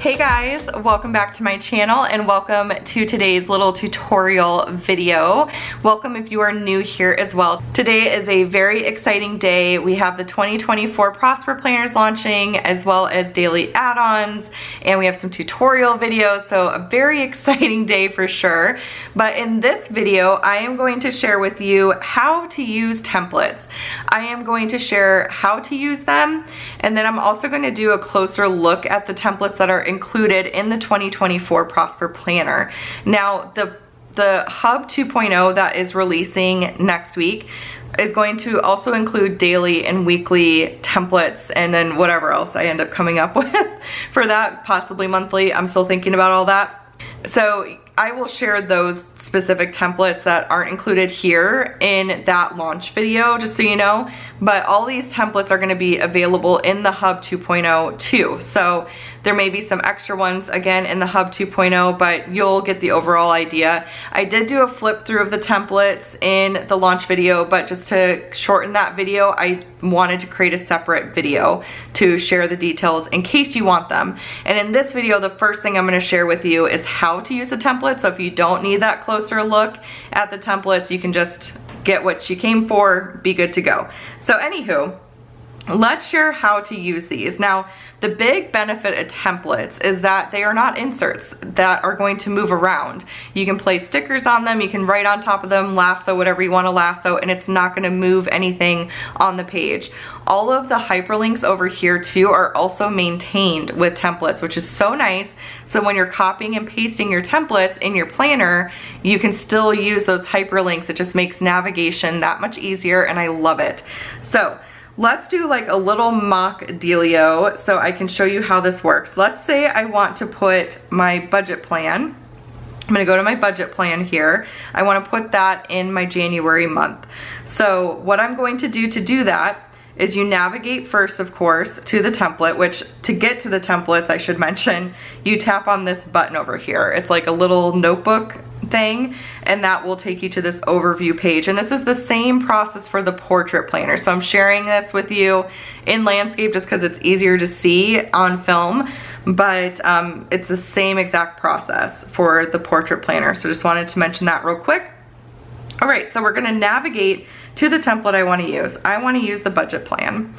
Hey guys, welcome back to my channel and welcome to today's little tutorial video. Welcome if you are new here as well. Today is a very exciting day. We have the 2024 Prosper Planners launching as well as daily add-ons, and we have some tutorial videos, so a very exciting day for sure. But in this video, I am going to share with you how to use templates. I am going to share how to use them, and then I'm also going to do a closer look at the templates that are included in the 2024 Prosper Planner. Now, the Hub 2.0 that is releasing next week is going to also include daily and weekly templates, and then whatever else I end up coming up with for that, possibly monthly. I'm still thinking about all that. So I will share those specific templates that aren't included here in that launch video, just so you know. But all these templates are going to be available in the Hub 2.0 too. So there may be some extra ones again in the Hub 2.0, but you'll get the overall idea. I did do a flip through of the templates in the launch video, but just to shorten that video, I wanted to create a separate video to share the details in case you want them. And in this video, the first thing I'm going to share with you is how to use the templates. So if you don't need that closer look at the templates, you can just get what you came for, be good to go. So anywho, let's share how to use these. Now, the big benefit of templates is that they are not inserts that are going to move around. You can place stickers on them, you can write on top of them, lasso, whatever you want to lasso, and it's not going to move anything on the page. All of the hyperlinks over here too are also maintained with templates, which is so nice. So when you're copying and pasting your templates in your planner, you can still use those hyperlinks. It just makes navigation that much easier, and I love it. So let's do like a little mock dealio so I can show you how this works. Let's say I want to put my budget plan. I'm gonna go to my budget plan here. I wanna put that in my January month. So what I'm going to do that is you navigate first, of course, to the template, which to get to the templates, I should mention, you tap on this button over here. It's like a little notebook thing, and that will take you to this overview page. And this is the same process for the portrait planner. So I'm sharing this with you in landscape just because it's easier to see on film, but it's the same exact process for the portrait planner. So just wanted to mention that real quick. All right, so we're gonna navigate to the template I wanna use. I wanna use the budget plan.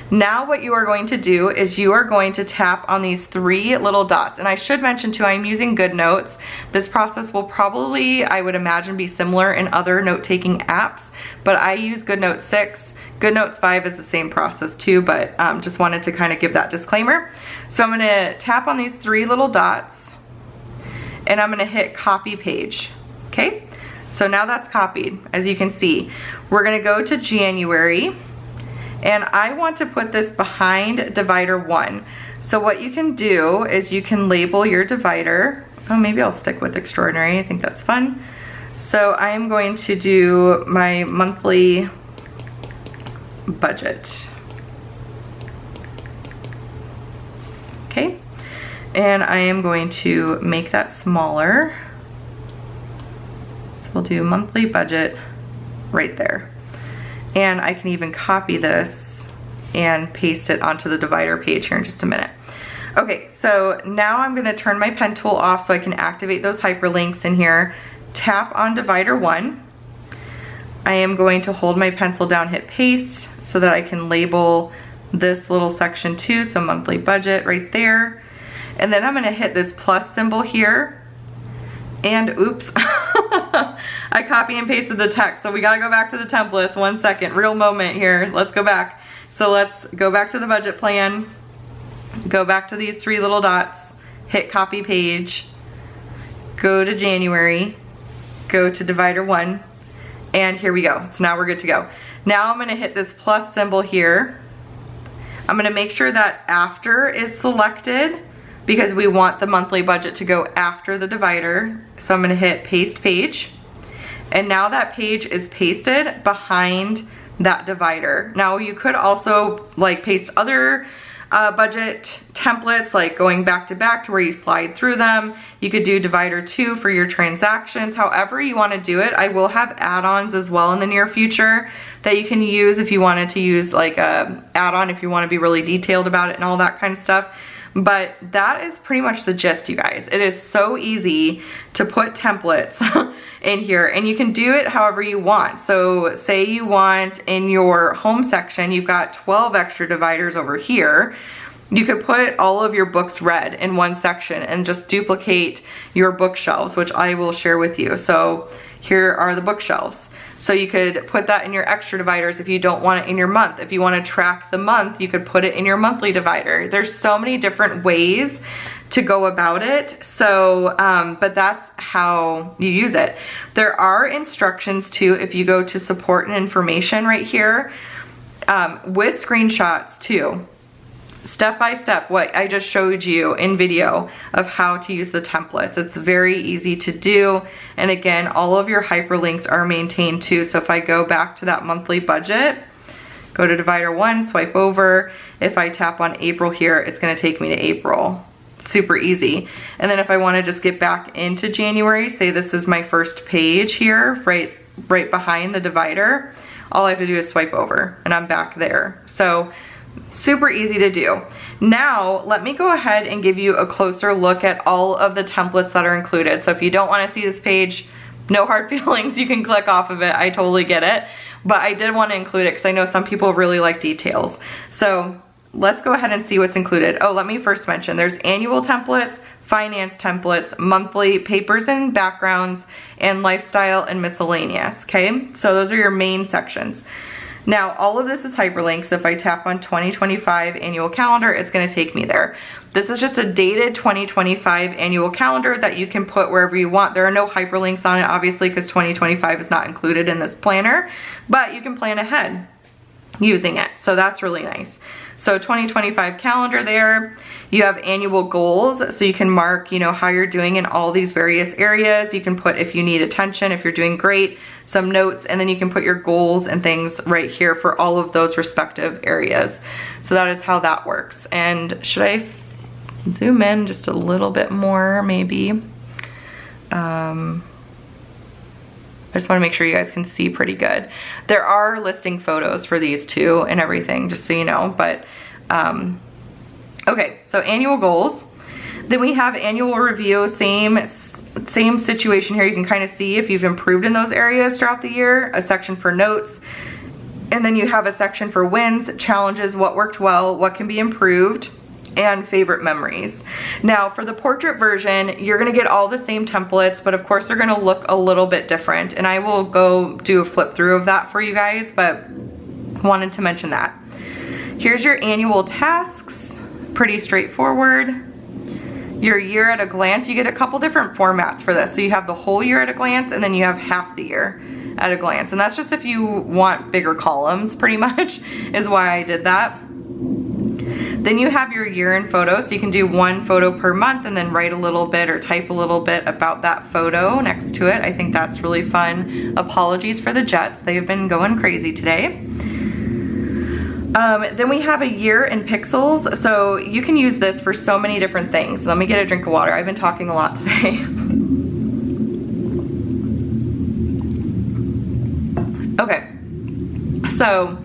Now what you are going to do is you are going to tap on these three little dots. And I should mention too, I'm using GoodNotes. This process will probably, I would imagine, be similar in other note-taking apps, but I use GoodNotes 6. GoodNotes 5 is the same process too, but just wanted to kind of give that disclaimer. So I'm gonna tap on these three little dots, and I'm gonna hit copy page, okay? So now that's copied, as you can see. We're gonna go to January, and I want to put this behind divider 1. So what you can do is you can label your divider. Oh, maybe I'll stick with extraordinary, I think that's fun. So I am going to do my monthly budget. Okay, and I am going to make that smaller. We'll do monthly budget right there. And I can even copy this and paste it onto the divider page here in just a minute. Okay, so now I'm gonna turn my pen tool off so I can activate those hyperlinks in here. Tap on divider 1. I am going to hold my pencil down, hit paste, so that I can label this little section too, so monthly budget right there. And then I'm gonna hit this plus symbol here, and oops, I copy and pasted the text. So we gotta go back to the templates. 1 second, real moment here. Let's go back. So let's go back to the budget plan, go back to these three little dots, hit copy page, go to January, go to divider 1, and here we go. So now we're good to go. Now I'm gonna hit this plus symbol here. I'm gonna make sure that after is selected, because we want the monthly budget to go after the divider. So I'm gonna hit paste page. And now that page is pasted behind that divider. Now you could also like paste other budget templates, like going back to where you slide through them. You could do divider 2 for your transactions, however you want to do it. I will have add-ons as well in the near future that you can use if you wanted to use like a add-on, if you want to be really detailed about it and all that kind of stuff. But that is pretty much the gist, you guys. It is so easy to put templates in here, and you can do it however you want. So say you want in your home section, you've got 12 extra dividers over here. You could put all of your books read in one section and just duplicate your bookshelves, which I will share with you. So here are the bookshelves. So you could put that in your extra dividers if you don't want it in your month. If you want to track the month, you could put it in your monthly divider. There's so many different ways to go about it. So, but that's how you use it. There are instructions too, if you go to support and information right here, with screenshots too. Step by step, what I just showed you in video of how to use the templates. It's very easy to do. And again, all of your hyperlinks are maintained too. So if I go back to that monthly budget, go to divider 1, swipe over. If I tap on April here, it's gonna take me to April. Super easy. And then if I wanna just get back into January, say this is my first page here, right behind the divider, all I have to do is swipe over and I'm back there. So super easy to do. Now, let me go ahead and give you a closer look at all of the templates that are included. So if you don't want to see this page, no hard feelings, you can click off of it. I totally get it. But I did want to include it because I know some people really like details. So let's go ahead and see what's included. Oh, let me first mention there's annual templates, finance templates, monthly, papers and backgrounds, and lifestyle and miscellaneous, okay? So those are your main sections. Now, all of this is hyperlinks. If I tap on 2025 annual calendar, it's gonna take me there. This is just a dated 2025 annual calendar that you can put wherever you want. There are no hyperlinks on it, obviously, because 2025 is not included in this planner, but you can plan ahead using it. So that's really nice. So 2025 calendar there. You have annual goals, so you can mark, you know, how you're doing in all these various areas. You can put if you need attention, if you're doing great, some notes, and then you can put your goals and things right here for all of those respective areas. So that is how that works. And should I zoom in just a little bit more, maybe? I just want to make sure you guys can see pretty good. There are listing photos for these too and everything, just so you know, but okay, so annual goals. Then we have annual review, same situation here. You can kind of see if you've improved in those areas throughout the year, a section for notes, and then you have a section for wins, challenges, what worked well, what can be improved, and favorite memories. Now for the portrait version, you're gonna get all the same templates, but of course they're gonna look a little bit different, and I will go do a flip through of that for you guys, but wanted to mention that. Here's your annual tasks, pretty straightforward. Your year at a glance, you get a couple different formats for this. So you have the whole year at a glance, and then you have half the year at a glance. And that's just if you want bigger columns, pretty much, is why I did that. Then you have your year in photo, so you can do one photo per month and then write a little bit or type a little bit about that photo next to it. I think that's really fun. Apologies for the jets, they've been going crazy today. Then we have a year in pixels, so you can use this for so many different things. Let me get a drink of water. I've been talking a lot today. Okay, so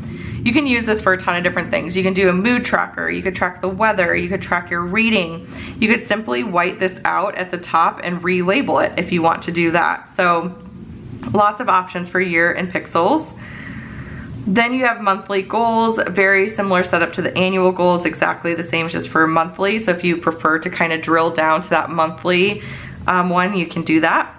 you can use this for a ton of different things. You can do a mood tracker, you could track the weather, you could track your reading. You could simply white this out at the top and relabel it if you want to do that. So lots of options for year in pixels. Then you have monthly goals, very similar setup to the annual goals, exactly the same, just for monthly. So if you prefer to kind of drill down to that monthly one, you can do that.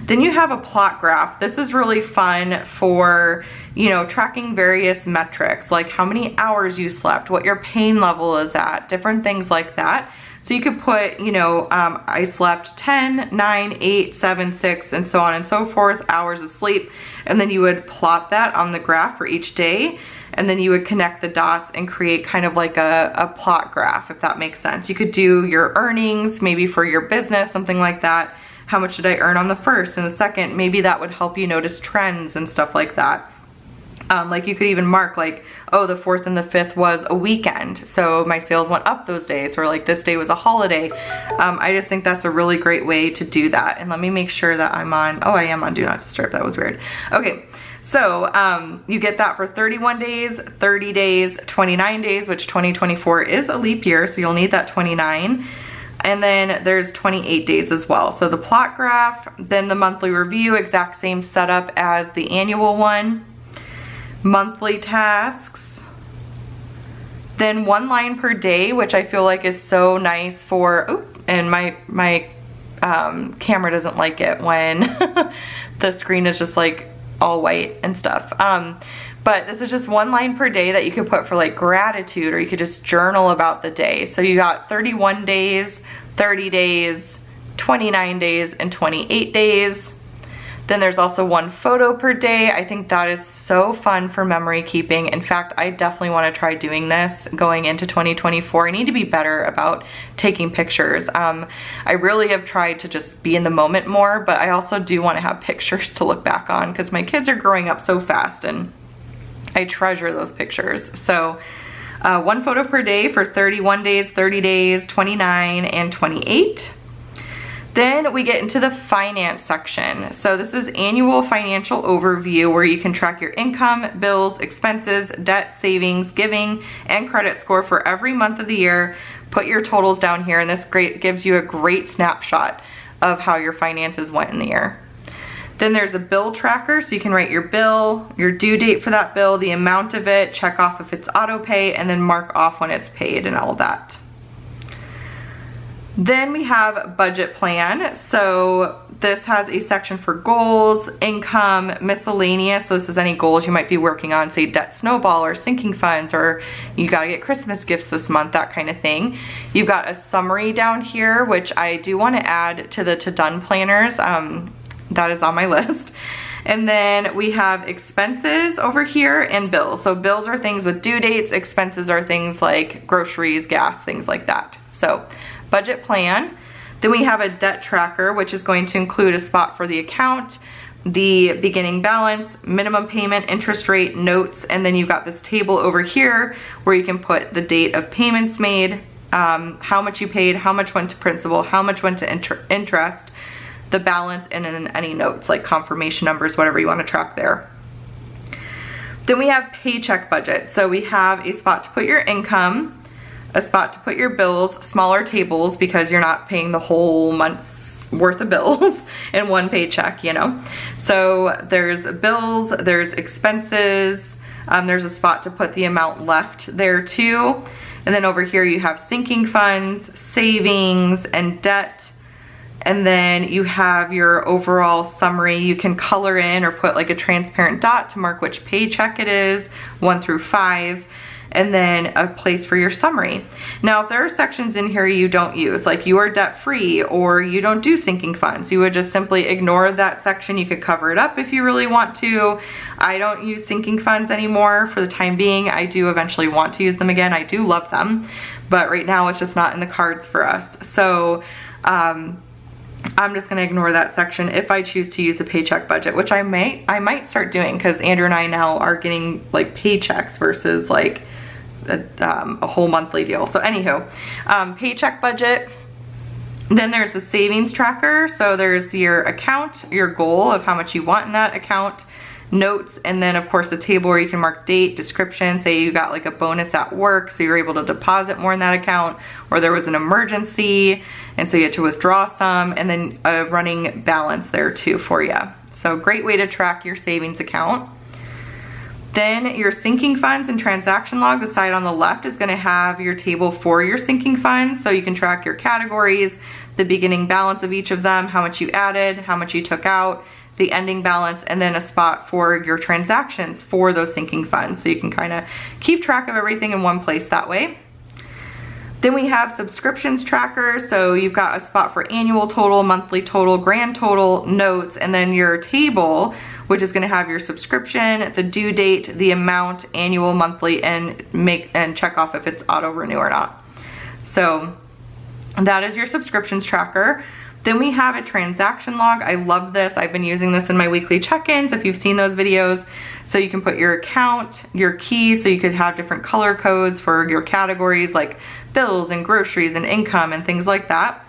Then you have a plot graph. This is really fun for, you know, tracking various metrics, like how many hours you slept, what your pain level is at, different things like that. So you could put, you know, I slept 10, 9, 8, 7, 6, and so on and so forth, hours of sleep. And then you would plot that on the graph for each day. And then you would connect the dots and create kind of like a plot graph, if that makes sense. You could do your earnings, maybe for your business, something like that. How much did I earn on the first and the second? Maybe that would help you notice trends and stuff like that. Like you could even mark like, oh, the 4th and the 5th was a weekend, so my sales went up those days, or like this day was a holiday. I just think that's a really great way to do that. And let me make sure that I'm on, oh, I am on Do Not Disturb, that was weird. Okay, so you get that for 31 days, 30 days, 29 days, which 2024 is a leap year, so you'll need that 29. And then there's 28 days as well. So the plot graph, then the monthly review, exact same setup as the annual one. Monthly tasks, then 1 line per day, which I feel like is so nice for, oh, and my camera doesn't like it when the screen is just like all white and stuff. But this is just 1 line per day that you could put for like gratitude, or you could just journal about the day. So you got 31 days, 30 days, 29 days, and 28 days. Then there's also 1 photo per day. I think that is so fun for memory keeping. In fact, I definitely want to try doing this going into 2024. I need to be better about taking pictures. I really have tried to just be in the moment more, but I also do want to have pictures to look back on because my kids are growing up so fast and I treasure those pictures. So 1 photo per day for 31 days, 30 days, 29, and 28. Then we get into the finance section. So this is annual financial overview where you can track your income, bills, expenses, debt, savings, giving, and credit score for every month of the year. Put your totals down here, and this gives you a great snapshot of how your finances went in the year. Then there's a bill tracker, so you can write your bill, your due date for that bill, the amount of it, check off if it's auto pay, and then mark off when it's paid and all of that. Then we have budget plan. So this has a section for goals, income, miscellaneous. So this is any goals you might be working on, say debt snowball or sinking funds, or you gotta get Christmas gifts this month, that kind of thing. You've got a summary down here, which I do want to add to the to-done planners. That is on my list. And then we have expenses over here and bills. So bills are things with due dates, expenses are things like groceries, gas, things like that. So budget plan. Then we have a debt tracker, which is going to include a spot for the account, the beginning balance, minimum payment, interest rate, notes, and then you've got this table over here where you can put the date of payments made, how much you paid, how much went to principal, how much went to interest, the balance, and then any notes like confirmation numbers, whatever you want to track there. Then we have paycheck budget. So we have a spot to put your income, a spot to put your bills, smaller tables because you're not paying the whole month's worth of bills in one paycheck, you know. So there's bills, there's expenses, there's a spot to put the amount left there too. And then over here you have sinking funds, savings, and debt. And then you have your overall summary. You can color in or put like a transparent dot to mark which paycheck it is, 1 through 5. And then a place for your summary. Now, if there are sections in here you don't use, like you are debt free or you don't do sinking funds, you would just simply ignore that section. You could cover it up if you really want to. I don't use sinking funds anymore for the time being. I do eventually want to use them again. I do love them, but right now it's just not in the cards for us. So I'm just gonna ignore that section if I choose to use a paycheck budget, which I might start doing because Andrew and I now are getting like paychecks versus like a whole monthly deal. So anywho, paycheck budget. Then there's the savings tracker. So there's your account, your goal of how much you want in that account, notes, and then of course a table where you can mark date, description, say you got like a bonus at work so you're able to deposit more in that account, or there was an emergency and so you had to withdraw some, and then a running balance there too for you. So great way to track your savings account. Then your sinking funds and transaction log, the side on the left is gonna have your table for your sinking funds, so you can track your categories, the beginning balance of each of them, how much you added, how much you took out, the ending balance, and then a spot for your transactions for those sinking funds. So you can kind of keep track of everything in one place that way. Then we have subscriptions tracker. So you've got a spot for annual total, monthly total, grand total, notes, and then your table, which is gonna have your subscription, the due date, the amount, annual, monthly, and check off if it's auto renew or not. So that is your subscriptions tracker. Then we have a transaction log. I love this. I've been using this in my weekly check-ins if you've seen those videos. So you can put your account, your key, so you could have different color codes for your categories like bills and groceries and income and things like that.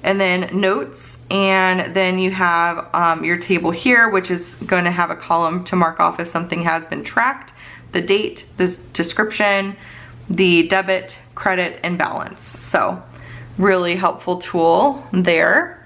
And then notes, and then you have your table here, which is going to have a column to mark off if something has been tracked, the date, the description, the debit, credit, and balance. So really helpful tool there.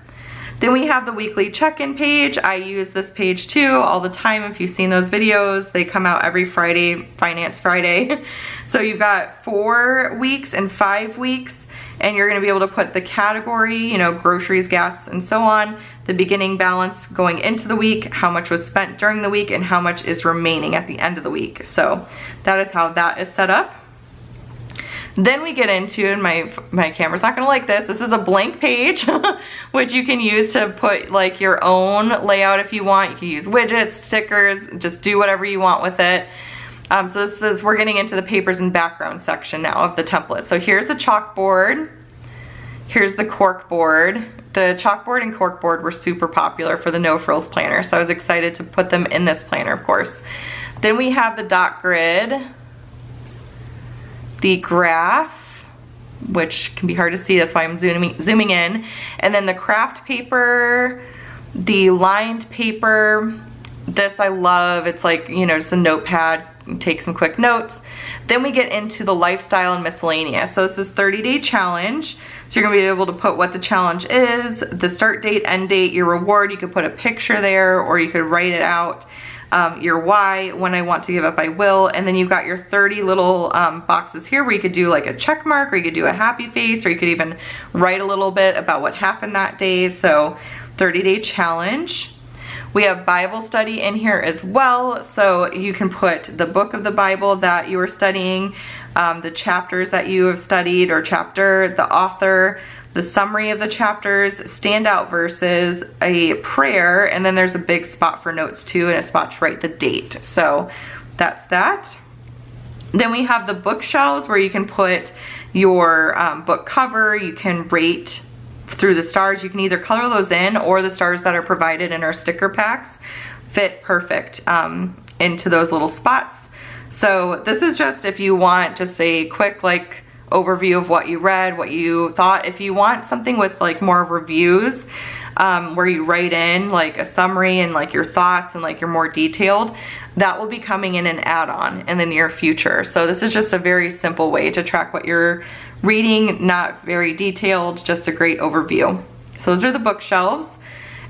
Then we have the weekly check-in page. I use this page too all the time. If you've seen those videos, they come out every Friday, Finance Friday. So you've got 4 weeks and 5 weeks, and you're gonna be able to put the category, you know, groceries, gas, and so on, the beginning balance going into the week, how much was spent during the week, and how much is remaining at the end of the week. So that is how that is set up. Then we get into, and my camera's not gonna like this, this is a blank page, which you can use to put like your own layout if you want. You can use widgets, stickers, just do whatever you want with it. So this is, we're getting into the papers and background section now of the template. So here's the chalkboard, here's the cork board. The chalkboard and cork board were super popular for the No Frills planner, so I was excited to put them in this planner, of course. Then we have the dot grid, the graph, which can be hard to see, that's why I'm zooming in, and then the craft paper, the lined paper. This I love. It's like, you know, just a notepad, take some quick notes. Then we get into the lifestyle and miscellaneous. So this is 30-day challenge. So you're gonna be able to put what the challenge is, the start date, end date, your reward. You could put a picture there, or you could write it out. Your why, when I want to give up I will, and then you've got your 30 little boxes here where you could do like a check mark, or you could do a happy face, or you could even write a little bit about what happened that day. So 30-day challenge. We have Bible study in here as well, so you can put the book of the Bible that you are studying, the chapters that you have studied or chapter, the author, the summary of the chapters, standout verses, a prayer, and then there's a big spot for notes too, and a spot to write the date. So that's that. Then we have the bookshelves where you can put your book cover, you can rate through the stars. You can either color those in, or the stars that are provided in our sticker packs fit perfect into those little spots. So this is just if you want just a quick like overview of what you read, what you thought. If you want something with like more reviews, where you write in like a summary and like your thoughts and like you're more detailed, that will be coming in an add-on in the near future. So this is just a very simple way to track what you're reading, not very detailed, just a great overview. So those are the bookshelves.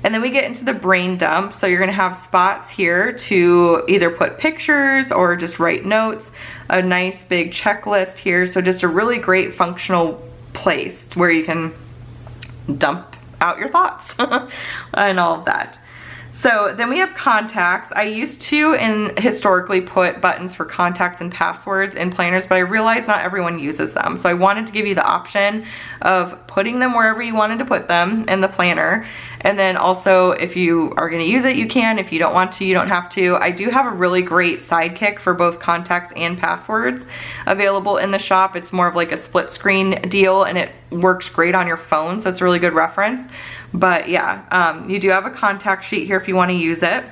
And then we get into the brain dump. So you're gonna have spots here to either put pictures or just write notes, a nice big checklist here. So just a really great functional place where you can dump out your thoughts and all of that. So then we have contacts. I used to historically put buttons for contacts and passwords in planners, but I realized not everyone uses them. So I wanted to give you the option of putting them wherever you wanted to put them in the planner. And then also if you are gonna use it, you can. If you don't want to, you don't have to. I do have a really great sidekick for both contacts and passwords available in the shop. It's more of like a split screen deal, and it works great on your phone, so it's a really good reference. But yeah, you do have a contact sheet here if you want to use it.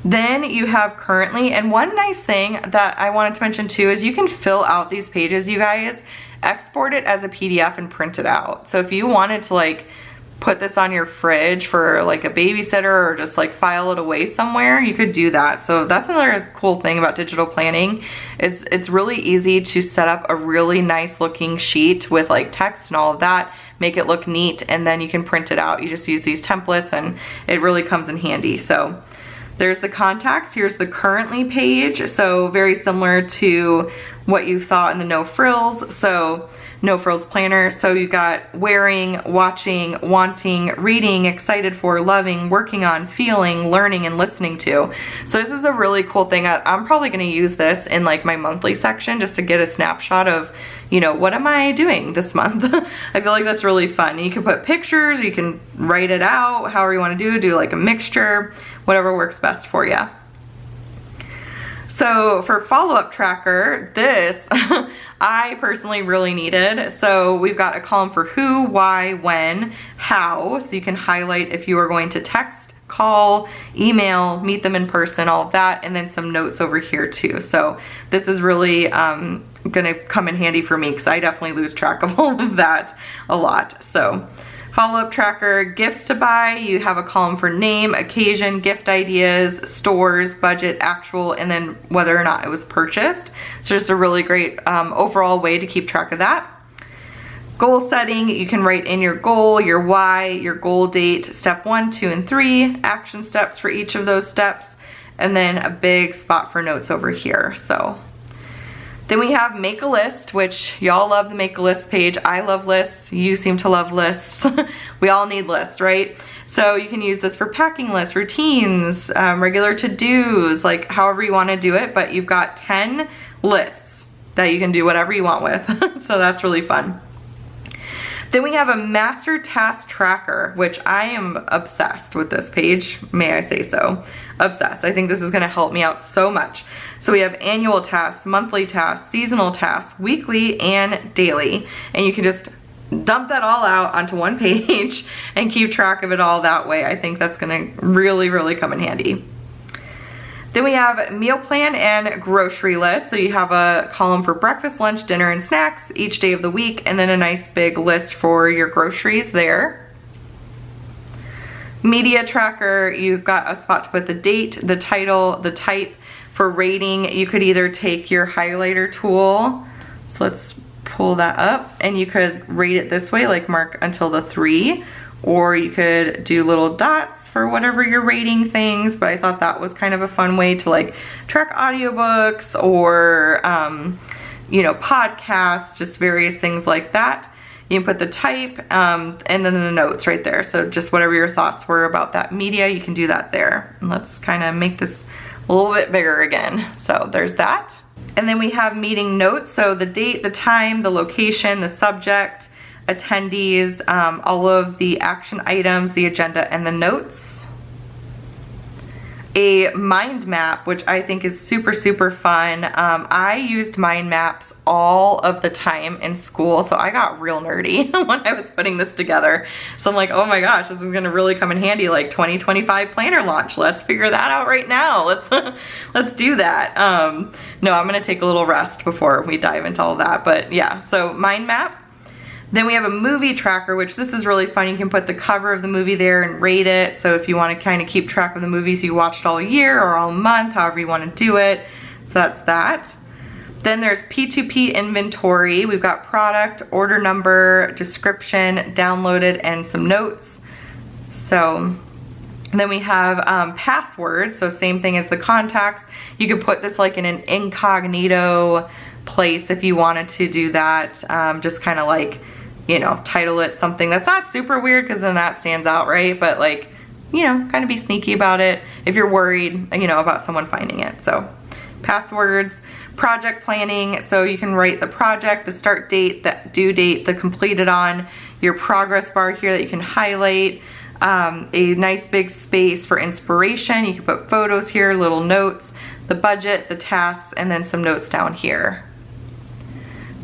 Then you have currently, and one nice thing that I wanted to mention too is you can fill out these pages, you guys, export it as a PDF and print it out. So if you wanted to like put this on your fridge for like a babysitter, or just like file it away somewhere, you could do that. So that's another cool thing about digital planning, is it's really easy to set up a really nice looking sheet with like text and all of that, make it look neat, and then you can print it out. You just use these templates and it really comes in handy. So there's the contacts. Here's the currently page. So very similar to what you saw in the No Frills. So No Frills planner. So you got wearing, watching, wanting, reading, excited for, loving, working on, feeling, learning, and listening to. So this is a really cool thing. I'm probably gonna use this in like my monthly section just to get a snapshot of, you know, what am I doing this month? I feel like that's really fun. You can put pictures, you can write it out, however you wanna do like a mixture, whatever works best for you. So for follow-up tracker, this I personally really needed. So we've got a column for who, why, when, how. So you can highlight if you are going to text, call, email, meet them in person, all of that, and then some notes over here too. So this is really gonna come in handy for me because I definitely lose track of all of that a lot. So follow-up tracker, gifts to buy, you have a column for name, occasion, gift ideas, stores, budget, actual, and then whether or not it was purchased. So just a really great overall way to keep track of that. Goal setting, you can write in your goal, your why, your goal date, step 1, 2, and 3, action steps for each of those steps, and then a big spot for notes over here. So then we have make a list, which y'all love the make a list page. I love lists, you seem to love lists. We all need lists, right? So you can use this for packing lists, routines, regular to-dos, like however you want to do it, but you've got 10 lists that you can do whatever you want with. So that's really fun. Then we have a master task tracker, which I am obsessed with this page, may I say so. Obsessed. I think this is gonna help me out so much. So we have annual tasks, monthly tasks, seasonal tasks, weekly and daily. And you can just dump that all out onto one page and keep track of it all that way. I think that's gonna really, really come in handy. Then we have meal plan and grocery list. So you have a column for breakfast, lunch, dinner, and snacks each day of the week, and then a nice big list for your groceries there. Media tracker, you've got a spot to put the date, the title, the type. For rating, you could either take your highlighter tool, so let's pull that up, and you could rate it this way, like mark until the 3, or you could do little dots for whatever you're rating things, but I thought that was kind of a fun way to like track audiobooks or, you know, podcasts, just various things like that. You can put the type and then the notes right there. So just whatever your thoughts were about that media, you can do that there. And let's kind of make this a little bit bigger again. So there's that. And then we have meeting notes. So the date, the time, the location, the subject, attendees, all of the action items, the agenda, and the notes. A mind map, which I think is super, super fun. I used mind maps all of the time in school, so I got real nerdy when I was putting this together. So I'm like, oh my gosh, this is gonna really come in handy, like 2025 planner launch. Let's figure that out right now. Let's do that. No, I'm gonna take a little rest before we dive into all that, but yeah, so mind map. Then we have a movie tracker, which this is really fun. You can put the cover of the movie there and rate it. So if you want to kind of keep track of the movies you watched all year or all month, however you want to do it. So that's that. Then there's P2P inventory. We've got product, order number, description, downloaded, and some notes. So then we have passwords. So same thing as the contacts. You could put this like in an incognito place if you wanted to do that. Just kind of like, you know, title it something that's not super weird because then that stands out, right? But like, you know, kind of be sneaky about it if you're worried, you know, about someone finding it. So passwords, project planning. So you can write the project, the start date, the due date, the completed on, your progress bar here that you can highlight, a nice big space for inspiration. You can put photos here, little notes, the budget, the tasks, and then some notes down here.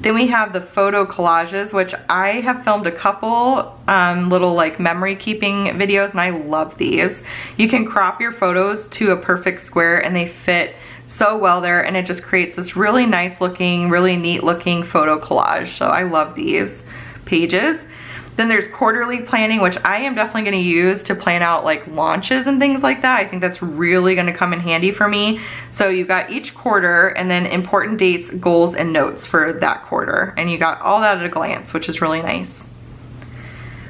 Then we have the photo collages, which I have filmed a couple little like memory keeping videos, and I love these. You can crop your photos to a perfect square and they fit so well there, and it just creates this really nice looking, really neat looking photo collage. So I love these pages. Then there's quarterly planning, which I am definitely gonna use to plan out like launches and things like that. I think that's really gonna come in handy for me. So you got each quarter and then important dates, goals, and notes for that quarter. And you got all that at a glance, which is really nice.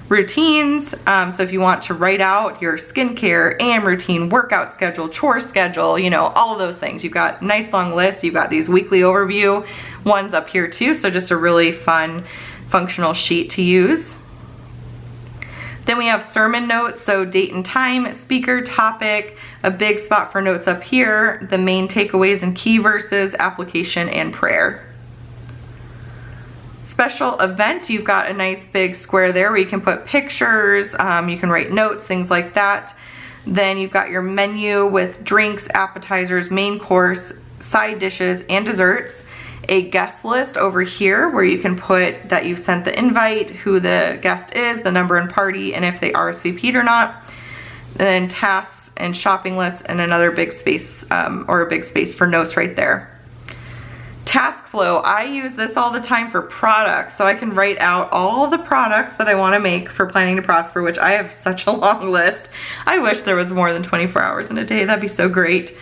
Routines, so if you want to write out your skincare and routine, workout schedule, chore schedule, you know, all of those things. You've got nice long lists. You've got these weekly overview ones up here too. So just a really fun functional sheet to use. Then we have sermon notes, so date and time, speaker, topic, a big spot for notes up here, the main takeaways and key verses, application, and prayer. Special event, you've got a nice big square there where you can put pictures, you can write notes, things like that. Then you've got your menu with drinks, appetizers, main course, side dishes, and desserts. A guest list over here where you can put that you've sent the invite, who the guest is, the number and party, and if they RSVP'd or not. And then tasks and shopping lists, and another big space or a big space for notes right there. Task flow, I use this all the time for products, so I can write out all the products that I want to make for Planning to Prosper, which I have such a long list. I wish there was more than 24 hours in a day, that'd be so great.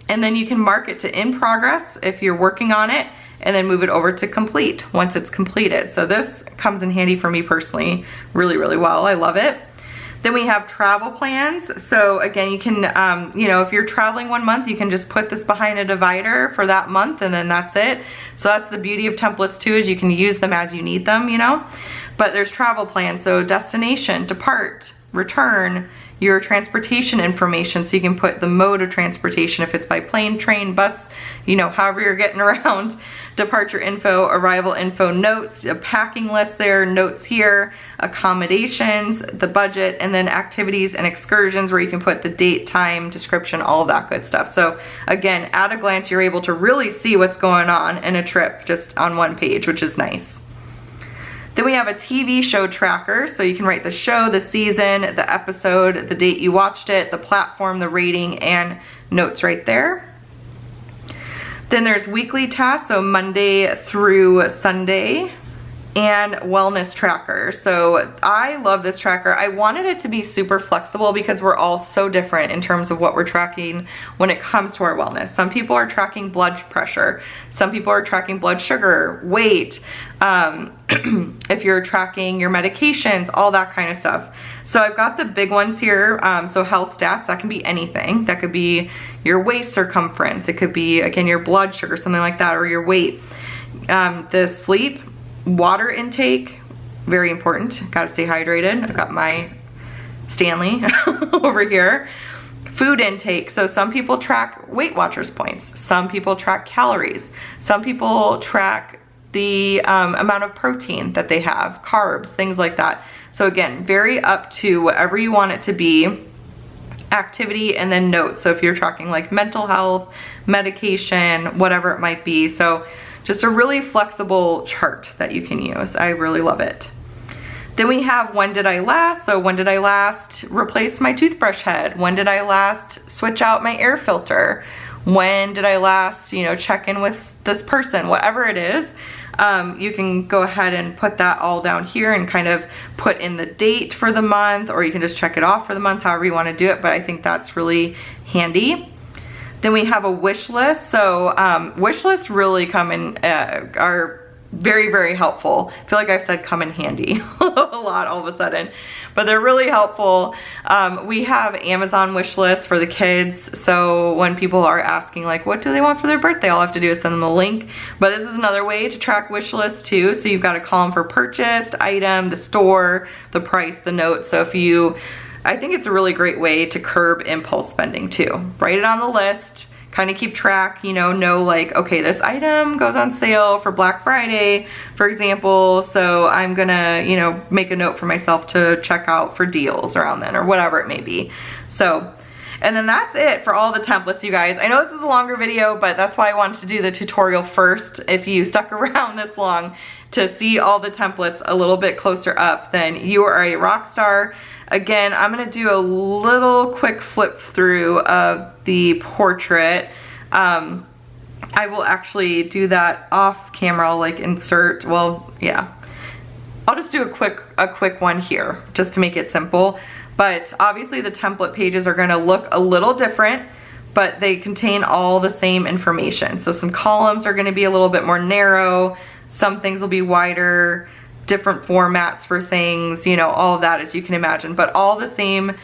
And then you can mark it to in progress if you're working on it, and then move it over to complete once it's completed. So this comes in handy for me personally really, really well. I love it. Then we have travel plans. So again, you can, you know, if you're traveling one month, you can just put this behind a divider for that month, and then that's it. So that's the beauty of templates too, is you can use them as you need them, you know. But there's travel plans, so destination, depart, return, your transportation information, so you can put the mode of transportation, if it's by plane, train, bus, you know, however you're getting around. Departure info, arrival info, notes, a packing list there, notes here, accommodations, the budget, and then activities and excursions where you can put the date, time, description, all of that good stuff. So again, at a glance, you're able to really see what's going on in a trip just on one page, which is nice. Then we have a TV show tracker, so you can write the show, the season, the episode, the date you watched it, the platform, the rating, and notes right there. Then there's weekly tasks, so Monday through Sunday, and wellness tracker. So I love this tracker. I wanted it to be super flexible because we're all so different in terms of what we're tracking when it comes to our wellness. Some people are tracking blood pressure. Some people are tracking blood sugar, weight, if you're tracking your medications, all that kind of stuff. So I've got the big ones here. So health stats, that can be anything. That could be your waist circumference. It could be, again, your blood sugar, something like that, or your weight. The sleep, water intake, very important. Got to stay hydrated. I've got my Stanley over here. Food intake, so some people track Weight Watchers points. Some people track calories. Some people track the amount of protein that they have, carbs, things like that. So again, very up to whatever you want it to be. Activity, and then notes. So if you're tracking like mental health, medication, whatever it might be. So just a really flexible chart that you can use. I really love it. Then we have when did I last? So when did I last replace my toothbrush head? When did I last switch out my air filter? When did I last, you know, check in with this person? Whatever it is, you can go ahead and put that all down here and kind of put in the date for the month, or you can just check it off for the month, however you want to do it. But I think that's really handy. Then we have a wish list. So wish lists really come in, are very, very helpful. I feel like I've said come in handy a lot all of a sudden, but they're really helpful. We have Amazon wish lists for the kids. So when people are asking like, what do they want for their birthday? All I have to do is send them a link. But this is another way to track wish lists too. So you've got a column for purchased item, the store, the price, the note. So if you, I think it's a really great way to curb impulse spending too. Write it on the list, kind of keep track, you know like, okay, this item goes on sale for Black Friday, for example, so I'm gonna, you know, make a note for myself to check out for deals around then, or whatever it may be. So, and then that's it for all the templates, you guys. I know this is a longer video, but that's why I wanted to do the tutorial first. If you stuck around this long to see all the templates a little bit closer up, then you are a rock star. Again, I'm gonna do a little quick flip through of the portrait. I will actually do that off camera. I'll like insert, well, yeah. I'll just do a quick one here just to make it simple. But obviously the template pages are gonna look a little different, but they contain all the same information. So some columns are gonna be a little bit more narrow, some things will be wider, different formats for things, you know, all of that as you can imagine, but all the same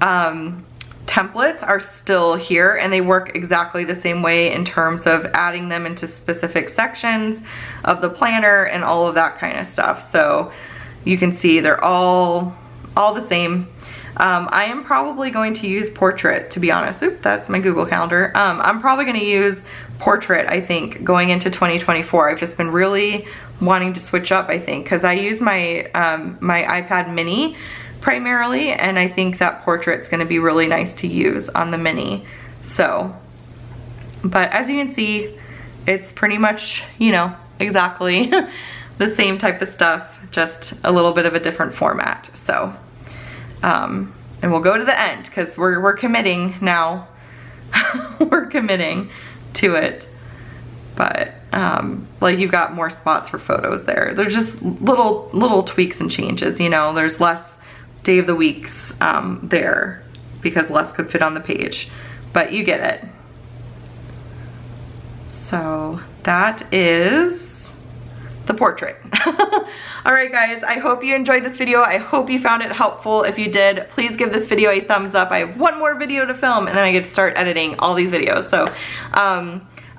templates are still here, and they work exactly the same way in terms of adding them into specific sections of the planner and all of that kind of stuff. So you can see they're all the same. I am probably going to use portrait, to be honest. Oop, that's my Google Calendar. I'm probably going to use portrait, I think, going into 2024. I've just been really wanting to switch up, I think, because I use my my iPad mini primarily, and I think that portrait's going to be really nice to use on the mini. So But as you can see, it's pretty much, you know, exactly the same type of stuff, just a little bit of a different format. So, and we'll go to the end because we're committing now. We're committing to it. But like you've got more spots for photos there. There's just little tweaks and changes, you know. There's less day of the weeks there because less could fit on the page, but you get it. So that is the portrait. All right guys, I hope you enjoyed this video. I hope you found it helpful. If you did, please give this video a thumbs up. I have one more video to film and then I get to start editing all these videos. So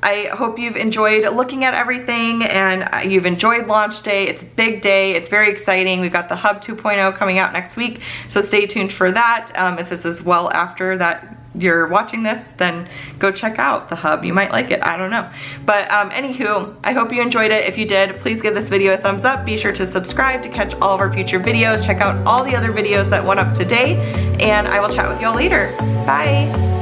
I hope you've enjoyed looking at everything and you've enjoyed launch day. It's a big day. It's very exciting. We've got the Hub 2.0 coming out next week, so stay tuned for that. If this is well after that you're watching this, then go check out the Hub. You might like it. I don't know. But anywho, I hope you enjoyed it. If you did, please give this video a thumbs up. Be sure to subscribe to catch all of our future videos. Check out all the other videos that went up today, and I will chat with y'all later. Bye.